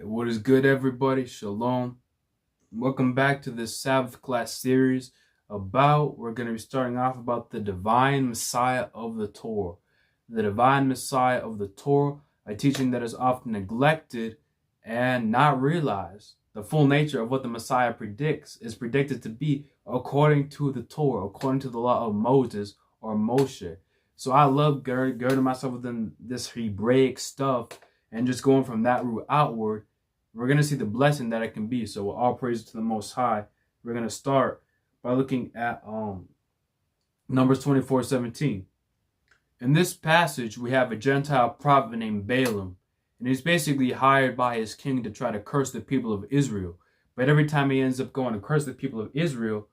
What is good, everybody? Shalom. Welcome back to this Sabbath class series we're going to be starting off about the divine Messiah of the Torah. The divine Messiah of the Torah, a teaching that is often neglected and not realized. The full nature of what the Messiah predicts is predicted to be according to the Torah, according to the law of Moses or Moshe. So I love girding myself within this Hebraic stuff and just going from that root outward. We're going to see the blessing that it can be. So all praise to the Most High. We're going to start by looking at Numbers 24:17. In this passage, we have a Gentile prophet named Balaam, and he's basically hired by his king to try to curse the people of Israel. But every time he ends up going to curse the people of Israel,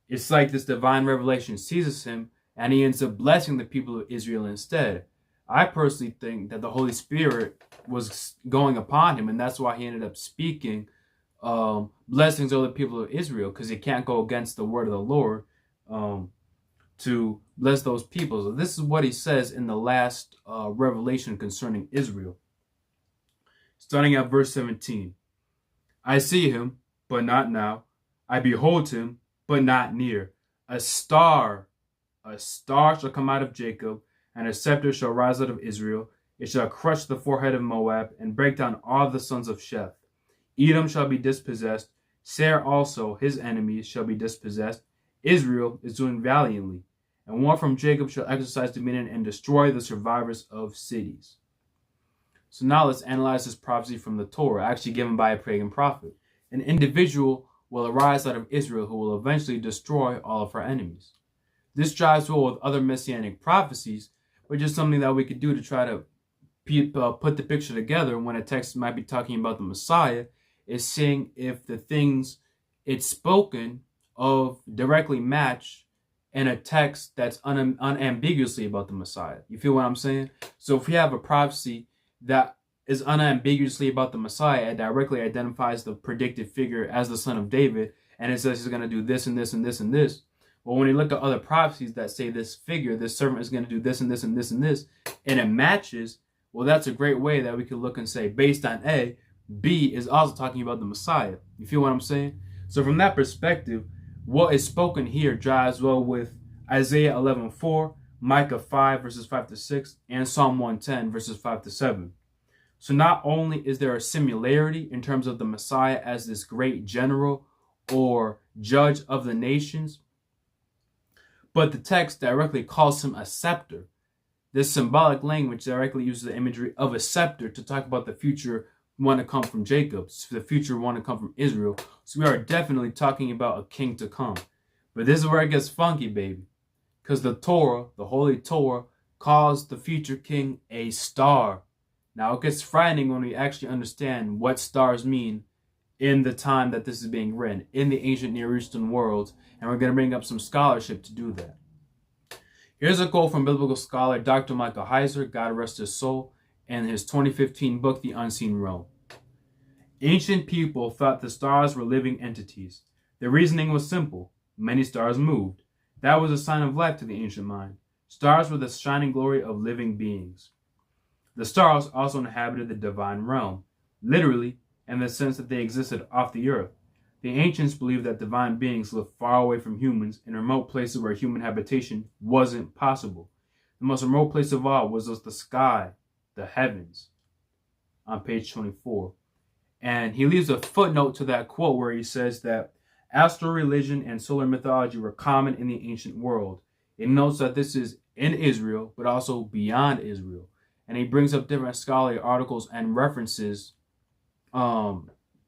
it's like this divine revelation seizes him, and he ends up blessing the people of Israel instead. I personally think that the Holy Spirit was going upon him, and that's why he ended up speaking blessings over the people of Israel, because he can't go against the word of the Lord to bless those people. So this is what he says in the last revelation concerning Israel. Starting at verse 17. I see him, but not now. I behold him, but not near. A star shall come out of Jacob, and a scepter shall rise out of Israel. It shall crush the forehead of Moab, and break down all the sons of Sheth. Edom shall be dispossessed. Seir also, his enemies, shall be dispossessed. Israel is doing valiantly. And one from Jacob shall exercise dominion and destroy the survivors of cities. So now let's analyze this prophecy from the Torah, actually given by a pagan prophet. An individual will arise out of Israel who will eventually destroy all of her enemies. This jives well with other messianic prophecies, which is something that we could do to try to put the picture together when a text might be talking about the Messiah, is seeing if the things it's spoken of directly match in a text that's unambiguously about the Messiah. You feel what I'm saying? So if we have a prophecy that is unambiguously about the Messiah, it directly identifies the predicted figure as the son of David, and it says he's going to do this and this and this and this. But when you look at other prophecies that say this figure, this servant is going to do this and this and this and this, and it matches, well, that's a great way that we could look and say, based on A, B is also talking about the Messiah. You feel what I'm saying? So from that perspective, what is spoken here jives well with Isaiah 11:4, Micah 5 verses 5 to 6, and Psalm 110 verses 5 to 7. So not only is there a similarity in terms of the Messiah as this great general or judge of the nations, but the text directly calls him a scepter. This symbolic language directly uses the imagery of a scepter to talk about the future one to come from Jacob, the future one to come from Israel. So we are definitely talking about a king to come. But this is where it gets funky, baby. Because the Torah, the Holy Torah, calls the future king a star. Now it gets frightening when we actually understand what stars mean in the time that this is being written, in the ancient Near Eastern world. And we're going to bring up some scholarship to do that. Here's a quote from biblical scholar Dr. Michael Heiser, God rest his soul, in his 2015 book, The Unseen Realm. Ancient people thought the stars were living entities. Their reasoning was simple. Many stars moved. That was a sign of life to the ancient mind. Stars were the shining glory of living beings. The stars also inhabited the divine realm, literally, in the sense that they existed off the earth. The ancients believed that divine beings lived far away from humans in remote places where human habitation wasn't possible. The most remote place of all was just the sky, the heavens, on page 24. And he leaves a footnote to that quote where he says that astral religion and solar mythology were common in the ancient world. It notes that this is in Israel, but also beyond Israel. And he brings up different scholarly articles and references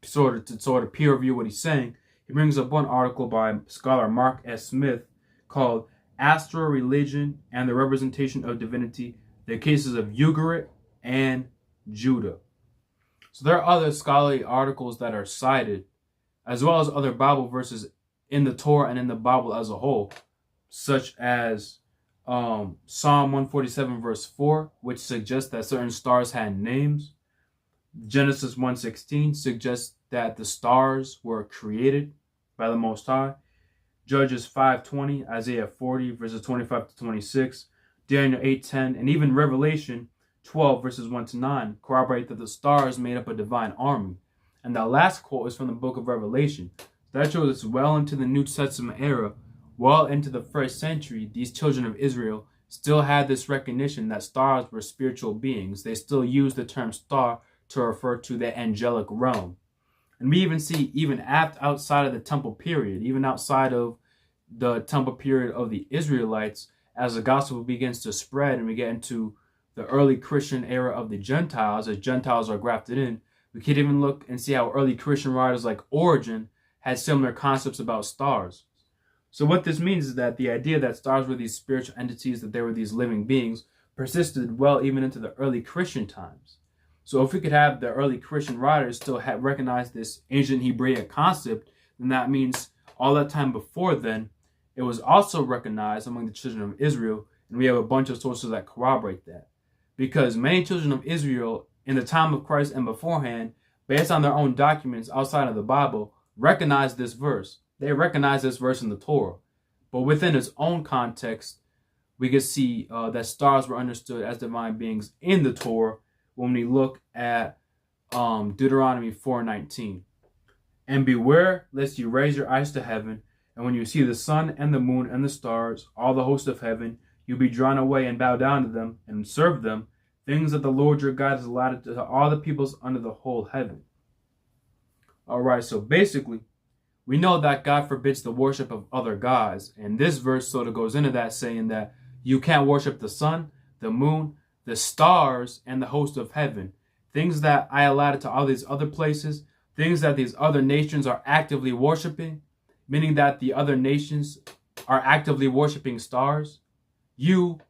sort of peer review what he's saying. He brings up one article by scholar Mark S. Smith called Astral Religion and the Representation of Divinity, the Cases of Ugarit and Judah. So there are other scholarly articles that are cited, as well as other Bible verses in the Torah and in the Bible as a whole, such as Psalm 147 verse 4, which suggests that certain stars had names. Genesis 1:16 suggests that the stars were created by the Most High. Judges 5:20, Isaiah 40 verses 25 to 26, Daniel 8:10, and even Revelation 12, verses 1 to 9, corroborate that the stars made up a divine army. And that last quote is from the book of Revelation. That shows us well into the New Testament era, well into the first century, these children of Israel still had this recognition that stars were spiritual beings. They still used the term star to refer to the angelic realm. And we even see, even outside of the temple period, even outside of the temple period of the Israelites, as the gospel begins to spread and we get into the early Christian era of the Gentiles, as Gentiles are grafted in, we could even look and see how early Christian writers like Origen had similar concepts about stars. So what this means is that the idea that stars were these spiritual entities, that they were these living beings, persisted well even into the early Christian times. So if we could have the early Christian writers still have recognized this ancient Hebraic concept, then that means all that time before then, it was also recognized among the children of Israel, and we have a bunch of sources that corroborate that. Because many children of Israel in the time of Christ and beforehand, based on their own documents outside of the Bible, recognized this verse. They recognize this verse in the Torah. But within its own context, we can see that stars were understood as divine beings in the Torah when we look at Deuteronomy 4:19. And beware lest you raise your eyes to heaven, and when you see the sun and the moon and the stars, all the host of heaven, you be drawn away and bow down to them and serve them, things that the Lord your God has allotted to all the peoples under the whole heaven. All right, so basically, we know that God forbids the worship of other gods. And this verse sort of goes into that, saying that you can't worship the sun, the moon, the stars, and the host of heaven. Things that I allotted to all these other places, things that these other nations are actively worshiping, meaning that the other nations are actively worshiping stars. You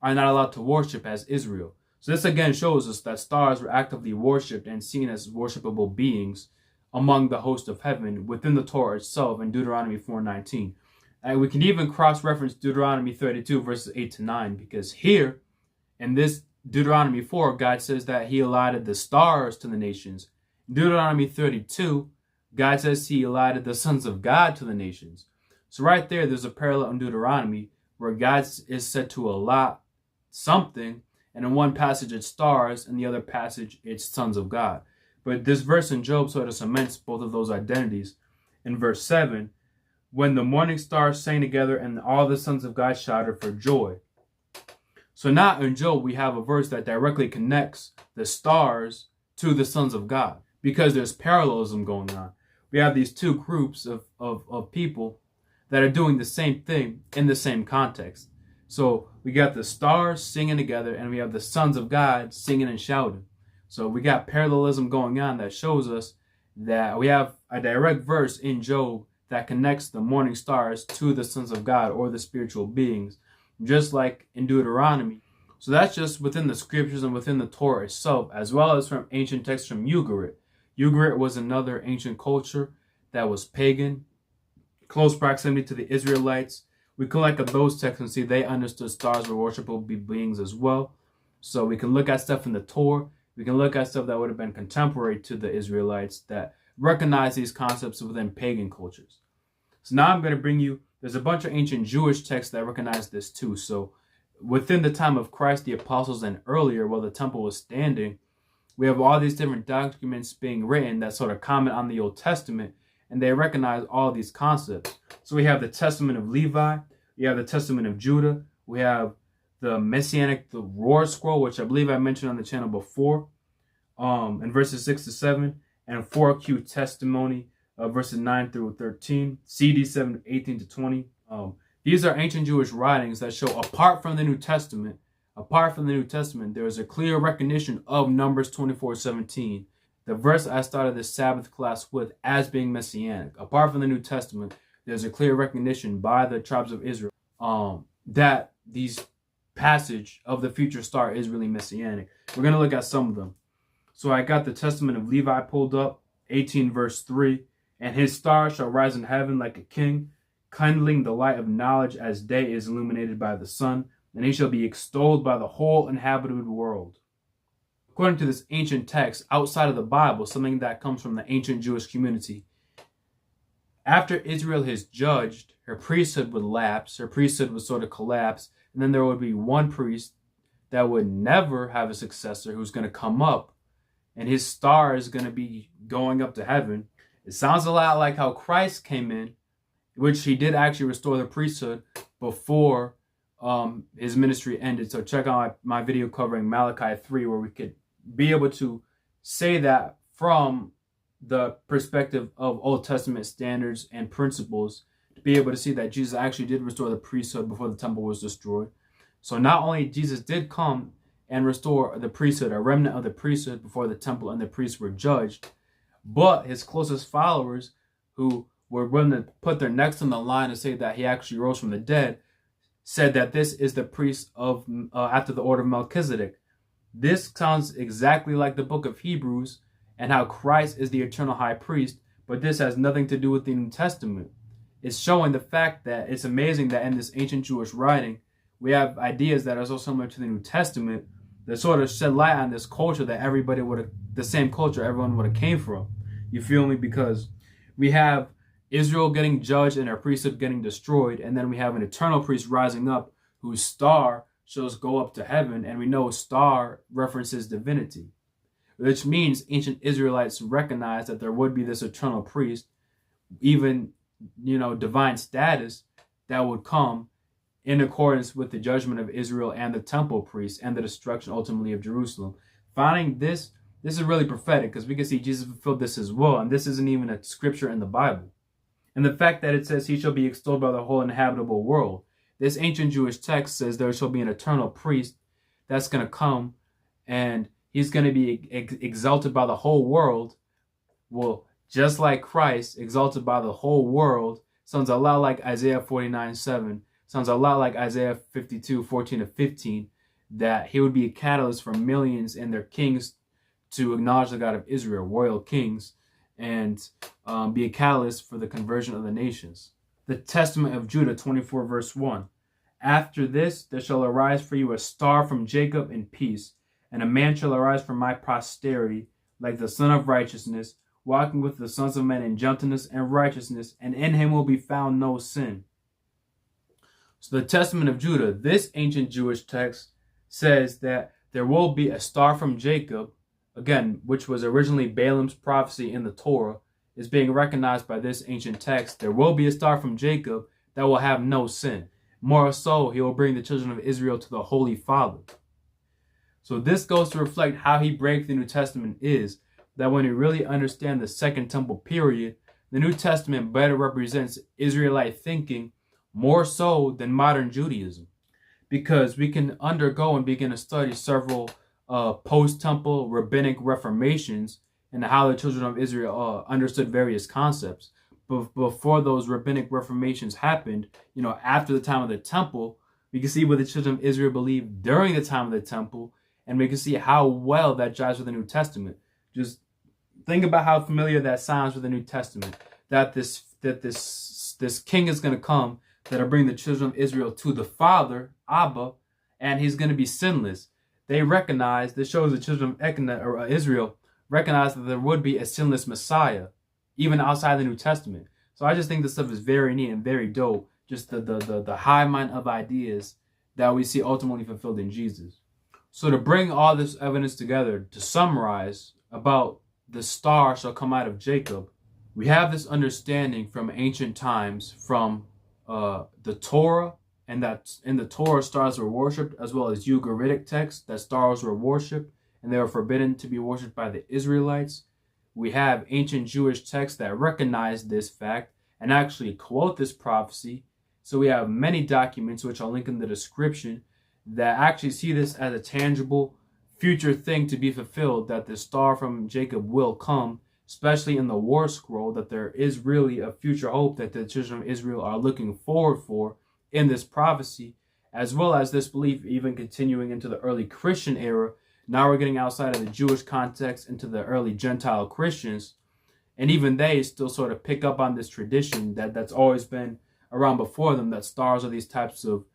are not allowed to worship as Israel. So this again shows us that stars were actively worshipped and seen as worshipable beings among the host of heaven within the Torah itself in Deuteronomy 4:19. And we can even cross-reference Deuteronomy 32 verses 8 to 9, because here in this Deuteronomy 4, God says that he allotted the stars to the nations. In Deuteronomy 32, God says he allotted the sons of God to the nations. So right there's a parallel in Deuteronomy where God is said to allot something, and in one passage it's stars, and the other passage it's sons of God. But this verse in Job sort of cements both of those identities. In verse 7, when the morning stars sang together and all the sons of God shouted for joy. So now in Job, we have a verse that directly connects the stars to the sons of God, because there's parallelism going on. We have these two groups of people that are doing the same thing in the same context. So we got the stars singing together, and we have the sons of God singing and shouting. So we got parallelism going on that shows us that we have a direct verse in Job that connects the morning stars to the sons of God or the spiritual beings, just like in Deuteronomy. So that's just within the scriptures and within the Torah itself, as well as from ancient texts from Ugarit. Ugarit was another ancient culture that was pagan, close proximity to the Israelites. We can look at those texts and see they understood stars were worshipable beings as well. So we can look at stuff in the Torah. We can look at stuff that would have been contemporary to the Israelites that recognize these concepts within pagan cultures. So now I'm going to bring you, there's a bunch of ancient Jewish texts that recognize this too. So within the time of Christ, the apostles, and earlier, while the temple was standing, we have all these different documents being written that sort of comment on the Old Testament, and they recognize all these concepts. So we have the Testament of Levi, we have the Testament of Judah, we have the Messianic, the Roar Scroll, which I believe I mentioned on the channel before, in verses 6 to 7, and 4Q Testimony, verses 9 through 13, CD 7, 18 to 20. These are ancient Jewish writings that show, apart from the New Testament, there is a clear recognition of Numbers 24:17, the verse I started this Sabbath class with, as being messianic. Apart from the New Testament, there's a clear recognition by the tribes of Israel that these passage of the future star is really messianic. We're going to look at some of them. So I got the Testament of Levi pulled up, 18 verse 3. And his star shall rise in heaven like a king, kindling the light of knowledge as day is illuminated by the sun, and he shall be extolled by the whole inhabited world. According to this ancient text, outside of the Bible, something that comes from the ancient Jewish community, after Israel is judged, her priesthood would lapse, her priesthood would sort of collapse, and then there would be one priest that would never have a successor who's going to come up, and his star is going to be going up to heaven. It sounds a lot like how Christ came in, which he did actually restore the priesthood before his ministry ended. So check out my video covering Malachi 3, where we could be able to say that from the perspective of Old Testament standards and principles, to be able to see that Jesus actually did restore the priesthood before the temple was destroyed. So not only Jesus did come and restore the priesthood, a remnant of the priesthood before the temple and the priests were judged, but his closest followers, who were willing to put their necks on the line and say that he actually rose from the dead, said that this is the priest of after the order of Melchizedek. This sounds exactly like the book of Hebrews and how Christ is the eternal high priest, but this has nothing to do with the New Testament. It's showing the fact that it's amazing that in this ancient Jewish writing, we have ideas that are so similar to the New Testament that sort of shed light on this culture that everybody would have, the same culture everyone would have came from. You feel me? Because we have Israel getting judged and our priesthood getting destroyed, and then we have an eternal priest rising up whose star shows go up to heaven, and we know star references divinity, which means ancient Israelites recognized that there would be this eternal priest, even, divine status, that would come in accordance with the judgment of Israel and the temple priests and the destruction ultimately of Jerusalem. Finding this is really prophetic, because we can see Jesus fulfilled this as well, and this isn't even a scripture in the Bible. And the fact that it says he shall be extolled by the whole inhabitable world. This ancient Jewish text says there shall be an eternal priest that's going to come, and he's going to be exalted by the whole world. Well, just like Christ, exalted by the whole world, sounds a lot like Isaiah 49:7. Sounds a lot like Isaiah 52:14-15, that he would be a catalyst for millions and their kings to acknowledge the God of Israel, royal kings, and be a catalyst for the conversion of the nations. The Testament of Judah 24 verse 1. After this there shall arise for you a star from Jacob in peace, and a man shall arise from my posterity, like the Son of Righteousness, walking with the sons of men in gentleness and righteousness, and in him will be found no sin. So the Testament of Judah, this ancient Jewish text, says that there will be a star from Jacob, again, which was originally Balaam's prophecy in the Torah, is being recognized by this ancient text. There will be a star from Jacob that will have no sin. More so, he will bring the children of Israel to the Holy Father. So this goes to reflect how Hebraic the New Testament is, that when you really understand the Second Temple period, the New Testament better represents Israelite thinking more so than modern Judaism. Because we can undergo and begin to study several post-temple rabbinic reformations and how the children of Israel understood various concepts. But before those rabbinic reformations happened, after the time of the temple, we can see what the children of Israel believed during the time of the temple, and we can see how well that jives with the New Testament. Just think about how familiar that sounds with the New Testament. That this king is going to come that'll bring the children of Israel to the Father, Abba, and he's going to be sinless. They recognize, this shows the children of Israel recognize that there would be a sinless Messiah, even outside the New Testament. So I just think this stuff is very neat and very dope. Just the high mind of ideas that we see ultimately fulfilled in Jesus. So to bring all this evidence together, to summarize about the star shall come out of Jacob, we have this understanding from ancient times, from the Torah, and that in the Torah stars were worshipped, as well as Ugaritic texts that stars were worshipped and they were forbidden to be worshipped by the Israelites. We have ancient Jewish texts that recognize this fact and actually quote this prophecy. So we have many documents, which I'll link in the description, that actually see this as a tangible future thing to be fulfilled, that the star from Jacob will come, especially in the war scroll, that there is really a future hope that the children of Israel are looking forward for in this prophecy, as well as this belief even continuing into the early Christian era. Now we're getting outside of the Jewish context into the early Gentile Christians, and even they still sort of pick up on this tradition that's always been around before them, that stars are these types of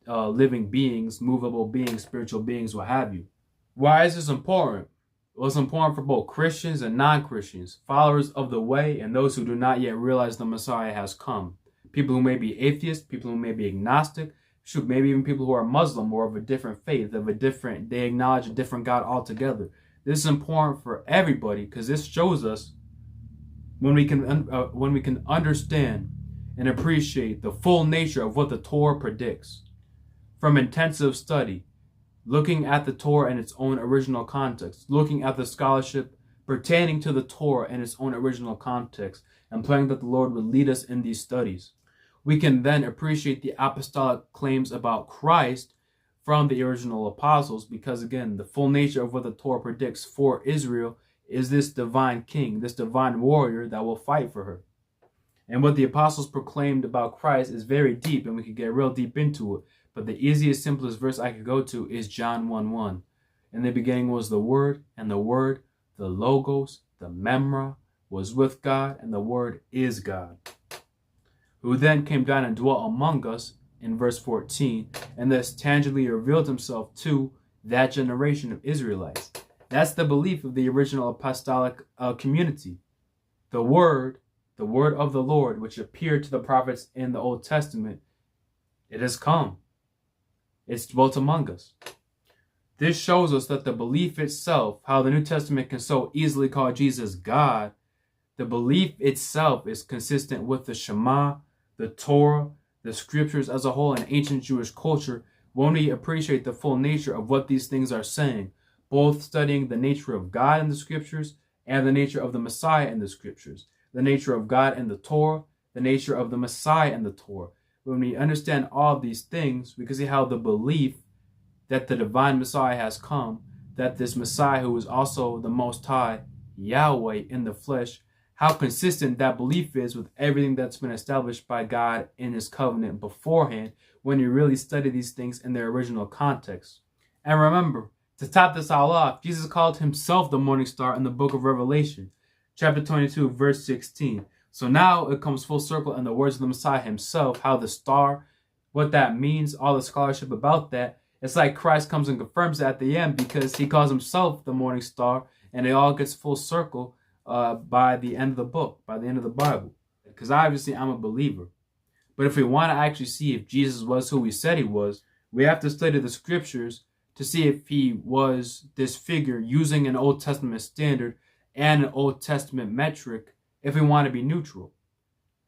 living beings, movable beings, spiritual beings, what have you. Why is this important? Well, it's important for both Christians and non-Christians, followers of the way, and those who do not yet realize the Messiah has come. People who may be atheists, people who may be agnostic, shoot, maybe even people who are Muslim or of a different faith, they acknowledge a different God altogether. This is important for everybody because this shows us when we can understand and appreciate the full nature of what the Torah predicts. From intensive study, looking at the Torah in its own original context, looking at the scholarship pertaining to the Torah in its own original context, and praying that the Lord would lead us in these studies. We can then appreciate the apostolic claims about Christ from the original apostles because, again, the full nature of what the Torah predicts for Israel is this divine king, this divine warrior that will fight for her. And what the apostles proclaimed about Christ is very deep, and we could get real deep into it. But the easiest, simplest verse I could go to is John 1:1. In the beginning was the Word, and the Word, the Logos, the Memra, was with God, and the Word is God, who then came down and dwelt among us, in verse 14, and thus tangibly revealed himself to that generation of Israelites. That's the belief of the original apostolic community. The word of the Lord, which appeared to the prophets in the Old Testament, it has come. It's dwelt among us. This shows us that the belief itself, how the New Testament can so easily call Jesus God, the belief itself is consistent with the Shema, the Torah, the scriptures as a whole, and ancient Jewish culture when we appreciate the full nature of what these things are saying, both studying the nature of God in the scriptures and the nature of the Messiah in the scriptures, the nature of God in the Torah, the nature of the Messiah in the Torah. When we understand all of these things, we can see how the belief that the divine Messiah has come, that this Messiah who is also the Most High, Yahweh in the flesh, how consistent that belief is with everything that's been established by God in his covenant beforehand when you really study these things in their original context. And remember, to top this all off, Jesus called himself the morning star in the book of Revelation, chapter 22, verse 16. So now it comes full circle in the words of the Messiah himself, how the star, what that means, all the scholarship about that. It's like Christ comes and confirms it at the end because he calls himself the morning star, and it all gets full circle by the end of the book, by the end of the Bible. Because obviously I'm a believer. But if we want to actually see if Jesus was who he said he was, we have to study the scriptures to see if he was this figure using an Old Testament standard and an Old Testament metric if we want to be neutral.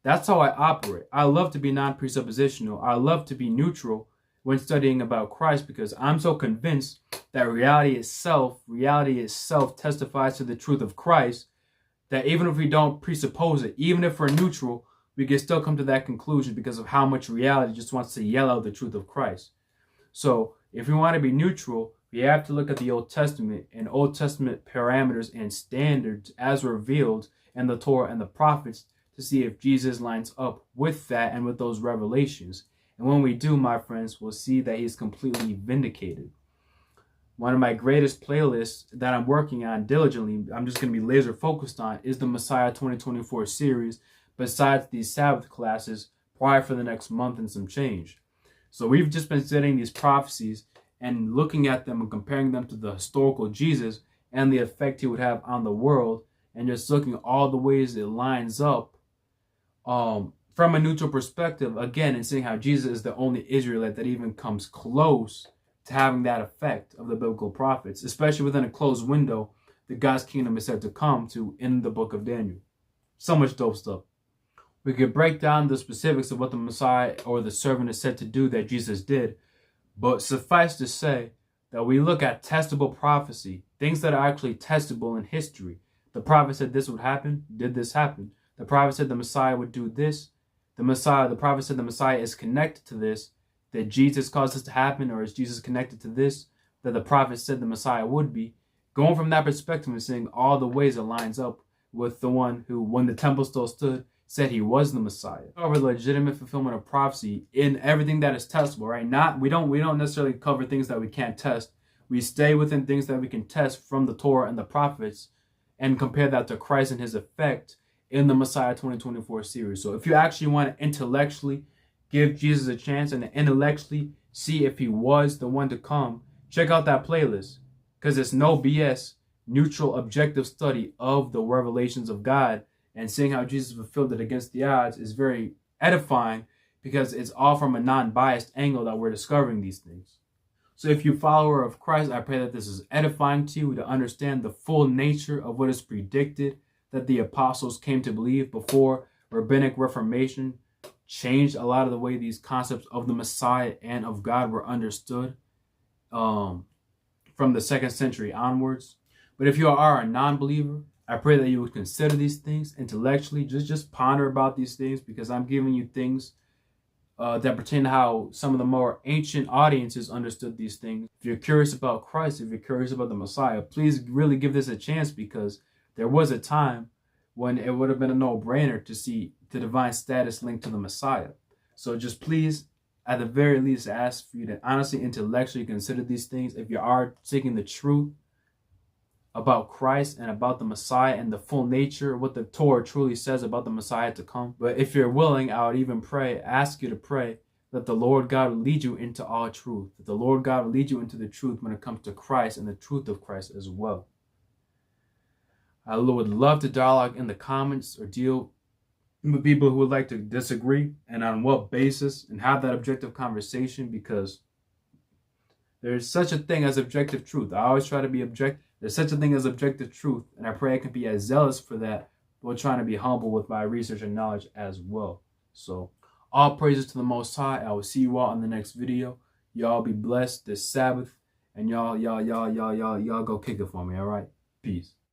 That's how I operate. I love to be non-presuppositional. I love to be neutral when studying about Christ because I'm so convinced that reality itself testifies to the truth of Christ, that even if we don't presuppose it, even if we're neutral, we can still come to that conclusion because of how much reality just wants to yell out the truth of Christ. So if we want to be neutral, we have to look at the Old Testament and Old Testament parameters and standards as revealed in the Torah and the prophets to see if Jesus lines up with that and with those revelations. And when we do, my friends, we'll see that he's completely vindicated. One of my greatest playlists that I'm working on diligently, I'm just going to be laser focused on, is the Messiah 2024 series, besides these Sabbath classes prior for the next month and some change. So we've just been studying these prophecies and looking at them and comparing them to the historical Jesus and the effect he would have on the world, and just looking at all the ways it lines up from a neutral perspective, again, and seeing how Jesus is the only Israelite that even comes close to having that effect of the biblical prophets, especially within a closed window that God's kingdom is said to come to in the book of Daniel. So much dope stuff. We could break down the specifics of what the Messiah or the servant is said to do that Jesus did, but suffice to say that we look at testable prophecy, things that are actually testable in history. The prophet said this would happen, did this happen? The prophet said the Messiah would do this. The prophet said the Messiah is connected to this, that Jesus caused this to happen, or is Jesus connected to this, that the prophet said the Messiah would be. Going from that perspective and seeing all the ways it lines up with the one who, when the temple still stood, said he was the Messiah. Cover legitimate fulfillment of prophecy in everything that is testable, right? We don't necessarily cover things that we can't test. We stay within things that we can test from the Torah and the prophets and compare that to Christ and his effect in the Messiah 2024 series. So if you actually want to intellectually give Jesus a chance and intellectually see if he was the one to come, check out that playlist, because it's no BS, neutral, objective study of the revelations of God, and seeing how Jesus fulfilled it against the odds is very edifying because it's all from a non-biased angle that we're discovering these things. So if you're a follower of Christ, I pray that this is edifying to you to understand the full nature of what is predicted that the apostles came to believe before rabbinic reformation changed a lot of the way these concepts of the Messiah and of God were understood from the 2nd century onwards. But if you are a non-believer, I pray that you would consider these things intellectually. Just ponder about these things, because I'm giving you things that pertain to how some of the more ancient audiences understood these things. If you're curious about Christ, if you're curious about the Messiah, please really give this a chance, because there was a time when it would have been a no-brainer to see the divine status linked to the Messiah. So just please, at the very least, ask for you to honestly, intellectually consider these things. If you are seeking the truth about Christ and about the Messiah and the full nature of what the Torah truly says about the Messiah to come. But if you're willing, I would even ask you to pray that the Lord God will lead you into all truth. That the Lord God will lead you into the truth when it comes to Christ and the truth of Christ as well. I would love to dialogue in the comments or deal with people who would like to disagree, and on what basis, and have that objective conversation, because there's such a thing as objective truth. I always try to be objective. There's such a thing as objective truth, and I pray I can be as zealous for that, while trying to be humble with my research and knowledge as well. So, all praises to the Most High. I will see you all in the next video. Y'all be blessed this Sabbath, and y'all go kick it for me, all right? Peace.